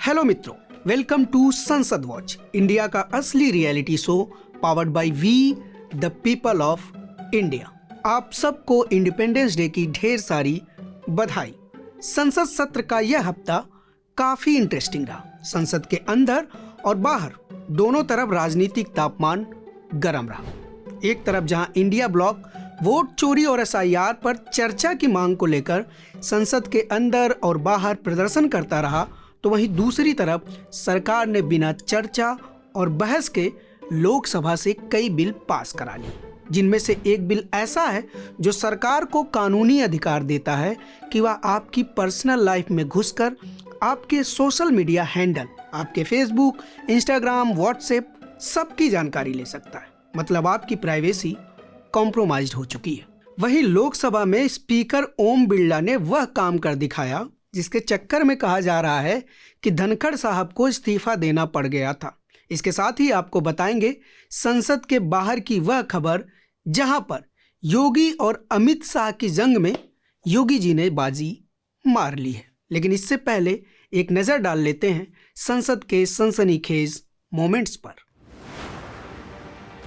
Hello मित्रों, welcome to Sansad watch, India का असली reality show powered by we the people of India. आप सबको इंडिपेंडेंस डे की ढेर सारी बधाई। संसद सत्र का यह हफ्ता काफी इंटरेस्टिंग रहा। संसद के अंदर और बाहर दोनों तरफ राजनीतिक तापमान गर्म रहा। एक तरफ जहां इंडिया ब्लॉक वोट चोरी और एसआईआर पर चर्चा की मांग को लेकर संसद के अंदर और बाहर प्रदर्शन करता रहा, तो वहीं दूसरी तरफ सरकार ने बिना चर्चा और बहस के लोकसभा से कई बिल पास करा लिए, जिनमें से एक बिल ऐसा है जो सरकार को कानूनी अधिकार देता है कि वह आपकी पर्सनल लाइफ में घुसकर आपके सोशल मीडिया हैंडल, आपके फेसबुक, इंस्टाग्राम, व्हाट्सएप सबकी जानकारी ले सकता है। मतलब आपकी प्राइवेसी कॉम्प्रोमाइज्ड हो चुकी है। वहीं लोकसभा में स्पीकर ओम बिरला ने वह काम कर दिखाया जिसके चक्कर में कहा जा रहा है कि धनखड़ साहब को इस्तीफा देना पड़ गया था। इसके साथ ही आपको बताएंगे संसद के बाहर की वह खबर जहां पर योगी और अमित शाह की जंग में योगी जी ने बाजी मार ली है। लेकिन इससे पहले एक नजर डाल लेते हैं संसद के सनसनीखेज मोमेंट्स पर।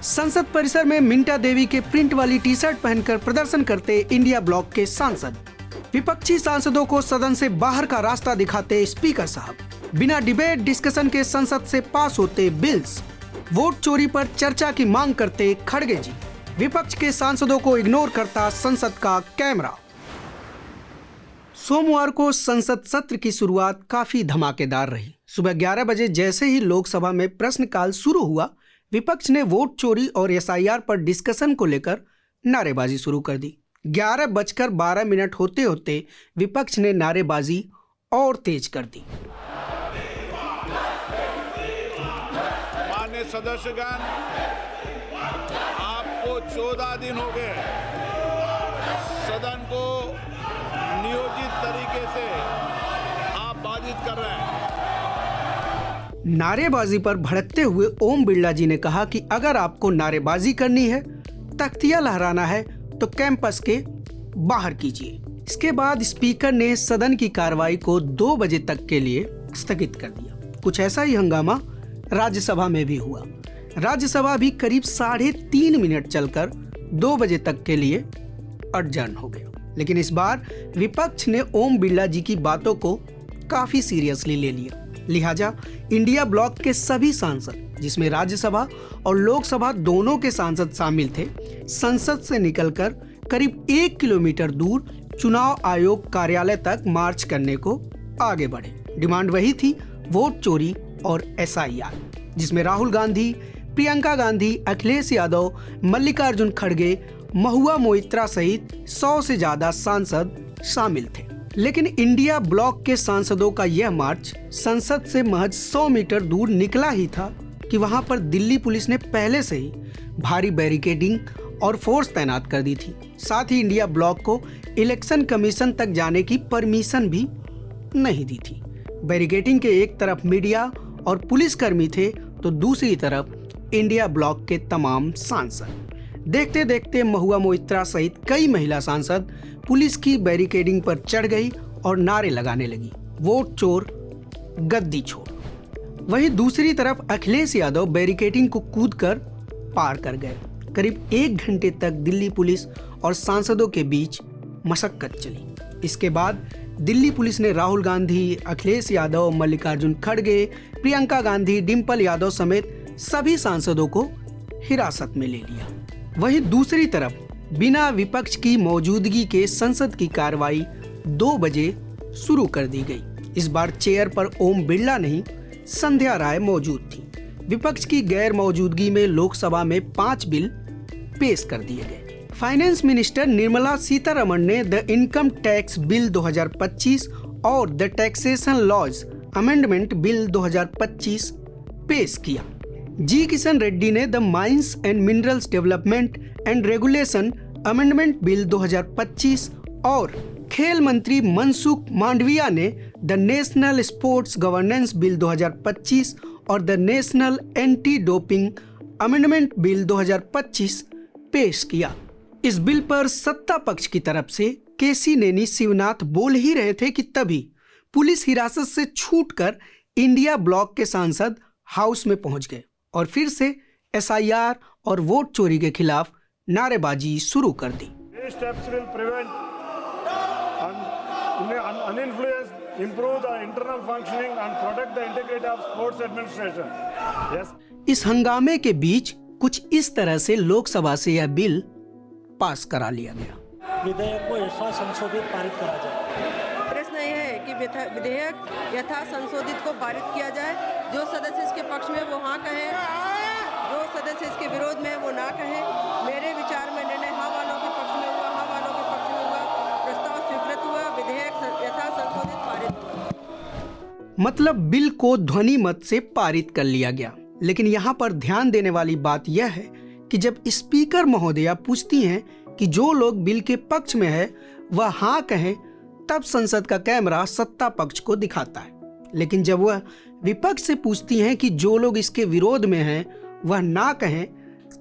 संसद परिसर में मिंटा देवी के प्रिंट वाली टी शर्ट पहनकर प्रदर्शन करते इंडिया ब्लॉक के सांसद। विपक्षी सांसदों को सदन से बाहर का रास्ता दिखाते स्पीकर साहब। बिना डिबेट डिस्कशन के संसद से पास होते बिल्स। वोट चोरी पर चर्चा की मांग करते खड़गे जी। विपक्ष के सांसदों को इग्नोर करता संसद का कैमरा। सोमवार को संसद सत्र की शुरुआत काफी धमाकेदार रही। सुबह 11 बजे जैसे ही लोकसभा में प्रश्नकाल शुरू हुआ, विपक्ष ने वोट चोरी और एसआईआर पर डिस्कशन को लेकर नारेबाजी शुरू कर दी। 11:12 होते होते विपक्ष ने नारेबाजी और तेज कर दी। माननीय सदस्यगण, आपको 14 दिन हो गए सदन को नियोजित तरीके से आप बाधित कर रहे हैं। नारेबाजी पर भड़कते हुए ओम बिरला जी ने कहा कि अगर आपको नारेबाजी करनी है, तख्तियां लहराना है, तो कैंपस के बाहर कीजिए। इसके बाद स्पीकर ने सदन की कार्रवाई को 2 बजे तक के लिए स्थगित कर दिया। कुछ ऐसा ही हंगामा राज्यसभा में भी हुआ। राज्यसभा भी करीब 3.5 मिनट चलकर 2 बजे तक के लिए अडजर्न हो गया। लेकिन इस बार विपक्ष ने ओम बिरला जी की बातों को काफी सीरियसली ले लिया। लिहाजा इंडिया ब्लॉक के सभी सांसद, जिसमें राज्यसभा और लोकसभा दोनों के सांसद शामिल थे, संसद से निकलकर करीब 1 किलोमीटर दूर चुनाव आयोग कार्यालय तक मार्च करने को आगे बढ़े। डिमांड वही थी, वोट चोरी और एसआईआर, जिसमें राहुल गांधी, प्रियंका गांधी, अखिलेश यादव, मल्लिकार्जुन खड़गे, महुआ मोइत्रा सहित 100 से ज्यादा सांसद शामिल थे। लेकिन इंडिया ब्लॉक के सांसदों का यह मार्च संसद से महज 100 मीटर दूर निकला ही था कि वहां पर दिल्ली पुलिस ने पहले से ही भारी बैरिकेडिंग और फोर्स तैनात कर दी थी। साथ ही इंडिया ब्लॉक को इलेक्शन कमीशन तक जाने की परमिशन भी नहीं दी थी। बैरिकेडिंग के एक तरफ मीडिया और पुलिसकर्मी थे, तो दूसरी तरफ इंडिया ब्लॉक के तमाम सांसद। देखते देखते महुआ मोइत्रा सहित कई महिला सांसद पुलिस की बैरिकेडिंग पर चढ़ गई और नारे लगाने लगी, वोट चोर, गद्दी छोड़। वहीं दूसरी तरफ अखिलेश यादव बैरिकेडिंग को कूदकर पार कर गए। करीब 1 घंटे तक दिल्ली पुलिस और सांसदों के बीच मशक्कत चली। इसके बाद दिल्ली पुलिस ने राहुल गांधी, अखिलेश यादव, मल्लिकार्जुन खड़गे, प्रियंका गांधी, डिंपल यादव समेत सभी सांसदों को हिरासत में ले लिया। वहीं दूसरी तरफ बिना विपक्ष की मौजूदगी के संसद की कार्रवाई 2 बजे शुरू कर दी गई। इस बार चेयर पर ओम बिरला नहीं, संध्या राय मौजूद थी। विपक्ष की गैर मौजूदगी में लोकसभा में 5 बिल पेश कर दिए गए। फाइनेंस मिनिस्टर निर्मला सीतारमण ने द इनकम टैक्स बिल 2025 और the taxation laws amendment bill 2025 पेश किया। जी किशन रेड्डी ने the mines and minerals development and regulation amendment bill 2025 और खेल मंत्री मनसुख मांडविया ने the national sports governance bill 2025 और the national anti doping amendment bill 2025 पेश किया। इस बिल पर सत्ता पक्ष की तरफ से केसी नेनी शिवनाथ बोल ही रहे थे कि तभी पुलिस हिरासत से छूटकर इंडिया ब्लॉक के सांसद हाउस में पहुंच गए और फिर से SIR और वोट चोरी के खिलाफ नारेबाजी शुरू कर दी। These steps will prevent uninfluenced, improve the internal functioning and protect the integrity of sports administration. Yes. इस हंगामे के बीच कुछ इस तरह से लोकसभा से यह बिल पास करा लिया गया। विधेयक को यथा संशोधित पारित करा जाए। प्रश्न यह है कि विधेयक यथा संशोधित को पारित किया जाए। जो सदस्य इसके पक्ष में वो हाँ कहें, जो सदस्य इसके विरोध में वो ना कहें। मेरे विचार में निर्णय हाँ वालों के पक्ष में हुआ, हाँ वालों के पक्ष में हुआ। प्रस्ताव स्वीकृत हुआ, विधेयक यथा संशोधित पारित हुआ। मतलब बिल को ध्वनि मत से पारित कर लिया गया। लेकिन यहाँ पर ध्यान देने वाली बात यह है कि जब स्पीकर महोदया पूछती हैं कि जो लोग बिल के पक्ष में है वह हाँ कहें, तब संसद का कैमरा सत्ता पक्ष को दिखाता है। लेकिन जब वह विपक्ष से पूछती हैं कि जो लोग इसके विरोध में हैं वह ना कहें,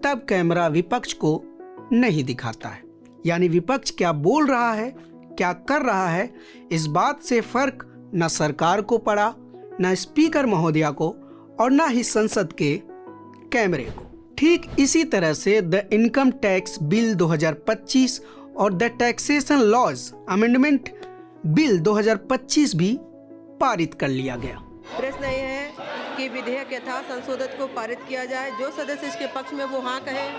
तब कैमरा विपक्ष को नहीं दिखाता है। यानी विपक्ष क्या बोल रहा है, क्या कर रहा है, इस बात से फर्क न सरकार को पड़ा, न स्पीकर महोदया को और न ही संसद के कैमरे को। ठीक इसी तरह से द इनकम टैक्स बिल 2025 और the taxation laws amendment bill 2025 भी पारित कर लिया गया। प्रश्न यह है कि विधेयक यथा संशोधित को पारित किया जाए। जो सदस्य इसके पक्ष में वो हाँ कहें,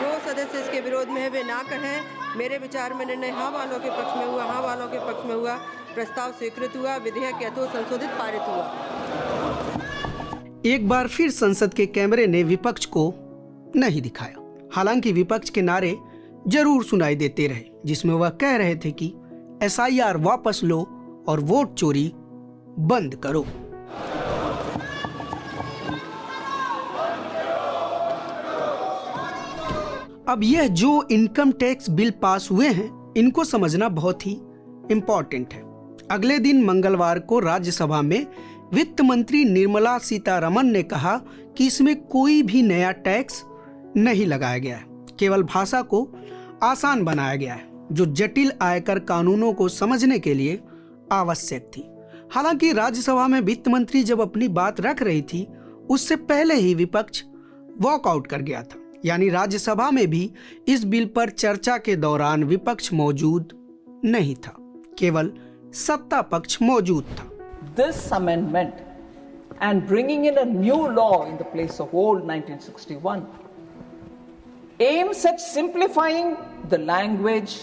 जो सदस्य इसके विरोध में है वे ना कहें। मेरे विचार में निर्णय हाँ वालों के पक्ष में हुआ, हाँ वालों के पक्ष में हुआ। प्रस्ताव स्वीकृत हुआ, विधेयक यथा संशोधित पारित हुआ। एक बार फिर संसद के कैमरे ने विपक्ष को नहीं दिखाया। हालांकि विपक्ष के नारे जरूर सुनाई देते रहे, जिसमें वह कह रहे थे कि SIR वापस लो और वोट चोरी बंद करो। अब यह जो इनकम टैक्स बिल पास हुए हैं, इनको समझना बहुत ही इंपॉर्टेंट है। अगले दिन मंगलवार को राज्यसभा में वित्त मंत्री निर्मला सीतारमण ने कहा कि इसमें कोई भी नया टैक्स नहीं लगाया गया है, केवल भाषा को आसान बनाया गया है, जो जटिल आयकर कानूनों को समझने के लिए आवश्यक थी। हालांकि राज्यसभा में वित्त मंत्री जब अपनी बात रख रही थी, उससे पहले ही विपक्ष वॉकआउट कर गया था। यानी राज्यसभा में भी इस बिल पर चर्चा के दौरान विपक्ष मौजूद नहीं था, केवल सत्ता पक्ष मौजूद था। This amendment and bringing in a new law in the place of old 1961 aims at simplifying the language,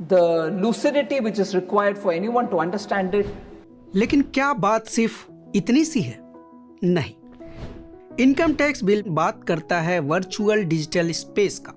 the lucidity which is required for anyone to understand it. लेकिन क्या बात सिर्फ इतनी सी है? नहीं। इनकम टैक्स बिल बात करता है वर्चुअल डिजिटल स्पेस का,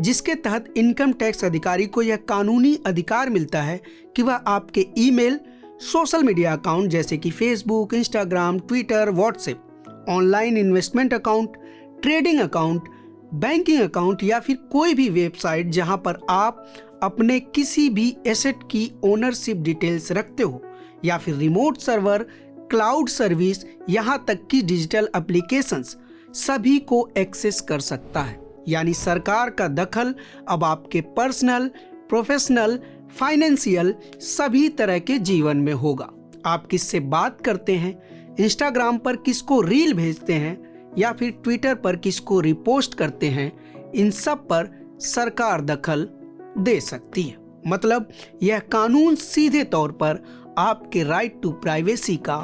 जिसके तहत इनकम टैक्स अधिकारी को यह कानूनी अधिकार मिलता है कि वह आपके ईमेल, सोशल मीडिया अकाउंट जैसे कि Facebook, Instagram, Twitter, WhatsApp, online investment account, trading account, banking account या फिर कोई भी वेबसाइट जहां पर आप अपने किसी भी एसेट की ओनरशिप डिटेल्स रखते हो, या फिर रिमोट सर्वर, क्लाउड सर्विस, यहां तक कि डिजिटल एप्लीकेशंस, सभी को एक्सेस कर सकता है। यानी सरकार का दखल अब आपके पर्सनल, प्रोफेशनल, फाइनेंशियल सभी तरह के जीवन में होगा। आप किससे बात करते हैं, इंस्टाग्राम पर किसको रील भेजते हैं या फिर ट्विटर पर किसको रिपोस्ट करते हैं, इन सब पर सरकार दखल दे सकती है। मतलब यह कानून सीधे तौर पर आपके राइट टू प्राइवेसी का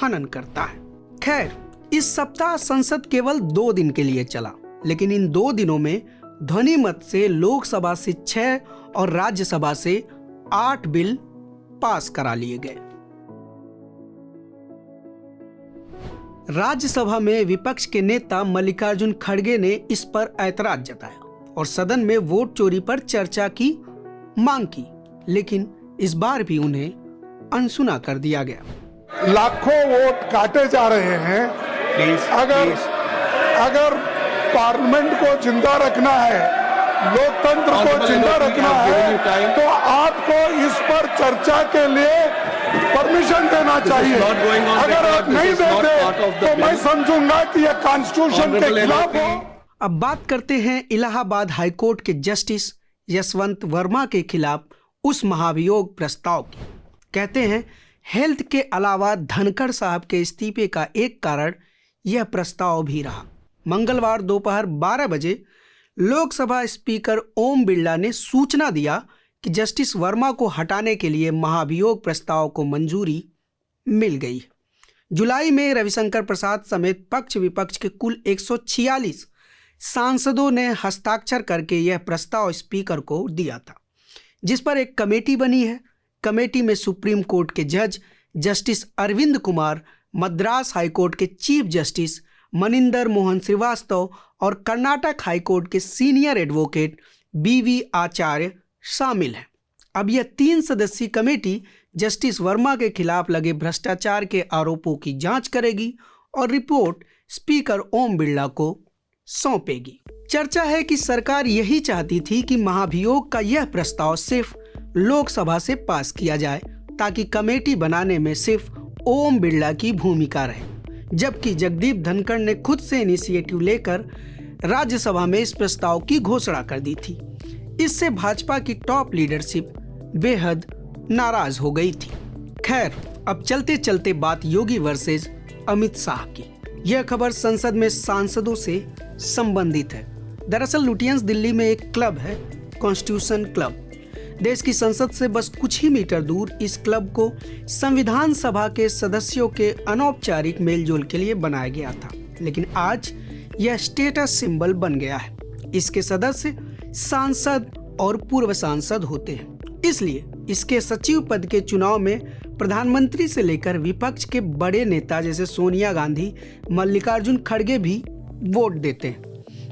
हनन करता है। खैर, इस सप्ताह संसद केवल 2 दिन के लिए चला, लेकिन इन 2 दिनों में ध्वनि मत से लोकसभा से 6 और राज्यसभा से 8 बिल पास करा लिए गए। राज्यसभा में विपक्ष के नेता मल्लिकार्जुन खड़गे ने इस पर ऐतराज जताया और सदन में वोट चोरी पर चर्चा की मांग की, लेकिन इस बार भी उन्हें अनसुना कर दिया गया। लाखों वोट काटे जा रहे हैं। अगर पार्लियामेंट को जिंदा रखना है, लोकतंत्र को जिंदा रखना है, तो आपको इस पर चर्चा के लिए परमिशन देना चाहिए। अगर आप नहीं देते तो मैं समझूंगा कि यह कॉन्स्टिट्यूशन के खिलाफ हो। अब बात करते हैं इलाहाबाद हाईकोर्ट के जस्टिस यशवंत वर्मा के खिलाफ उस महाभियोग प्रस्ताव की। कहते हैं हेल्थ के अलावा धनखड़ साहब के इस्तीफे का एक कारण यह प्रस्ताव भी रहा। मंगलवार दोपहर 12 बजे लोकसभा स्पीकर ओम बिरला ने सूचना दिया कि जस्टिस वर्मा को हटाने के लिए महाभियोग प्रस्ताव को मंजूरी मिल गई। जुलाई में रविशंकर प्रसाद समेत पक्ष विपक्ष के कुल 146 सांसदों ने हस्ताक्षर करके यह प्रस्ताव स्पीकर को दिया था, जिस पर एक कमेटी बनी है। कमेटी में सुप्रीम कोर्ट के जज जस्टिस अरविंद कुमार, मद्रास हाईकोर्ट के चीफ जस्टिस मनिंदर मोहन श्रीवास्तव और कर्नाटक हाईकोर्ट के सीनियर एडवोकेट BV आचार्य शामिल हैं। अब यह 3 सदस्यीय कमेटी जस्टिस वर्मा के खिलाफ लगे भ्रष्टाचार के आरोपों की जांच करेगी और रिपोर्ट स्पीकर ओम बिरला को सौंपेगी। चर्चा है कि सरकार यही चाहती थी कि महाभियोग का यह प्रस्ताव सिर्फ लोकसभा से पास किया जाए ताकि कमेटी बनाने में सिर्फ ओम बिरला की भूमिका रहे, जबकि जगदीप धनखड़ ने खुद से इनिशिएटिव लेकर राज्यसभा में इस प्रस्ताव की घोषणा कर दी थी। इससे भाजपा की टॉप लीडरशिप बेहद नाराज हो गई थी। खैर, अब चलते चलते बात योगी वर्सेस अमित शाह की। यह खबर संसद में सांसदों से संबंधित है। दरअसल लुटियंस दिल्ली में एक क्लब है, कॉन्स्टिट्यूशन क्लब। देश की संसद से बस कुछ ही मीटर दूर इस क्लब को संविधान सभा के सदस्यों के अनौपचारिक मेलजोल के लिए बनाया गया था, लेकिन आज यह स्टेटस सिंबल बन गया है। इसके सदस्य सांसद और पूर्व सांसद होते हैं, इसलिए इसके सचिव पद के चुनाव में प्रधानमंत्री से लेकर विपक्ष के बड़े नेता जैसे सोनिया गांधी, मल्लिकार्जुन खड़गे भी वोट देते हैं।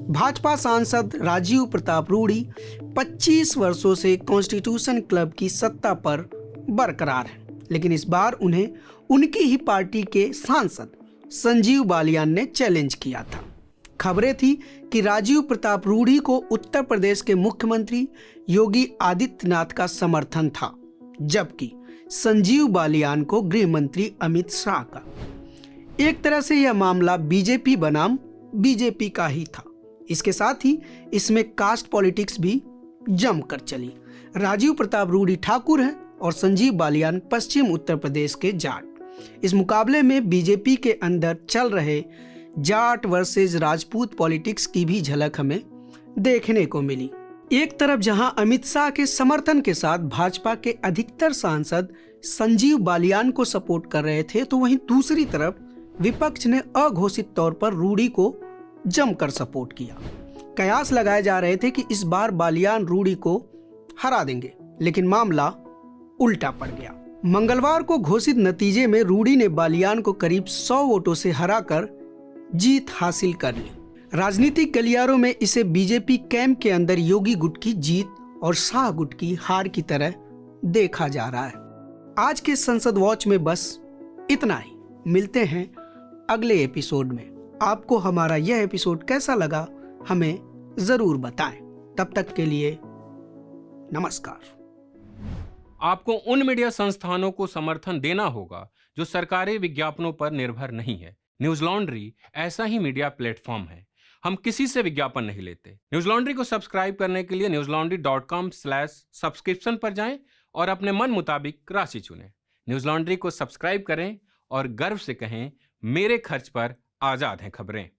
भाजपा सांसद राजीव प्रताप रूडी 25 वर्षों से कॉन्स्टिट्यूशन क्लब की सत्ता पर बरकरार है, लेकिन इस बार उन्हें उनकी ही पार्टी के सांसद संजीव बालियान ने चैलेंज किया था। खबरें थी कि राजीव प्रताप रूडी को उत्तर प्रदेश के मुख्यमंत्री योगी आदित्यनाथ का समर्थन था, जबकि संजीव बालियान को गृह मंत्री अमित शाह का। एक तरह से यह मामला बीजेपी बनाम बीजेपी का ही था। इसके साथ ही इसमें कास्ट पॉलिटिक्स भी जमकर चली। राजीव प्रताप रूडी ठाकुर हैं और संजीव बालियान पश्चिम उत्तर प्रदेश के जाट। इस मुकाबले में बीजेपी के अंदर चल रहे जाट वर्सेस राजपूत पॉलिटिक्स की भी झलक हमें देखने को मिली। एक तरफ जहां अमित शाह के समर्थन के साथ भाजपा के अधिकतर सांसद संजीव बालियान को सपोर्ट कर रहे थे, तो वहीं दूसरी तरफ विपक्ष ने अघोषित तौर पर रूडी को जमकर सपोर्ट किया। कयास लगाए जा रहे थे कि इस बार बालियान रूडी को हरा देंगे, लेकिन मामला उल्टा पड़ गया। मंगलवार को घोषित नतीजे में रूडी ने बालियान को करीब 100 वोटों से हराकर जीत हासिल कर ली। राजनीतिक गलियारों में इसे बीजेपी कैंप के अंदर योगी गुट की जीत और शाह गुट की हार की तरह देखा जा रहा है। आज के संसद वॉच में बस इतना ही। मिलते हैं अगले एपिसोड में। आपको हमारा यह एपिसोड कैसा लगा हमें जरूर बताएं। तब तक के लिए नमस्कार। आपको उन मीडिया संस्थानों को समर्थन देना होगा जो सरकारी विज्ञापनों पर निर्भर नहीं है। न्यूज लॉन्ड्री ऐसा ही मीडिया प्लेटफॉर्म है। हम किसी से विज्ञापन नहीं लेते। न्यूज लॉन्ड्री को सब्सक्राइब करने के लिए newslaundry.com/subscription पर जाएं और अपने मन मुताबिक राशि चुनें। न्यूज लॉन्ड्री को सब्सक्राइब करें और गर्व से कहें, मेरे खर्च पर आजाद हैं खबरें।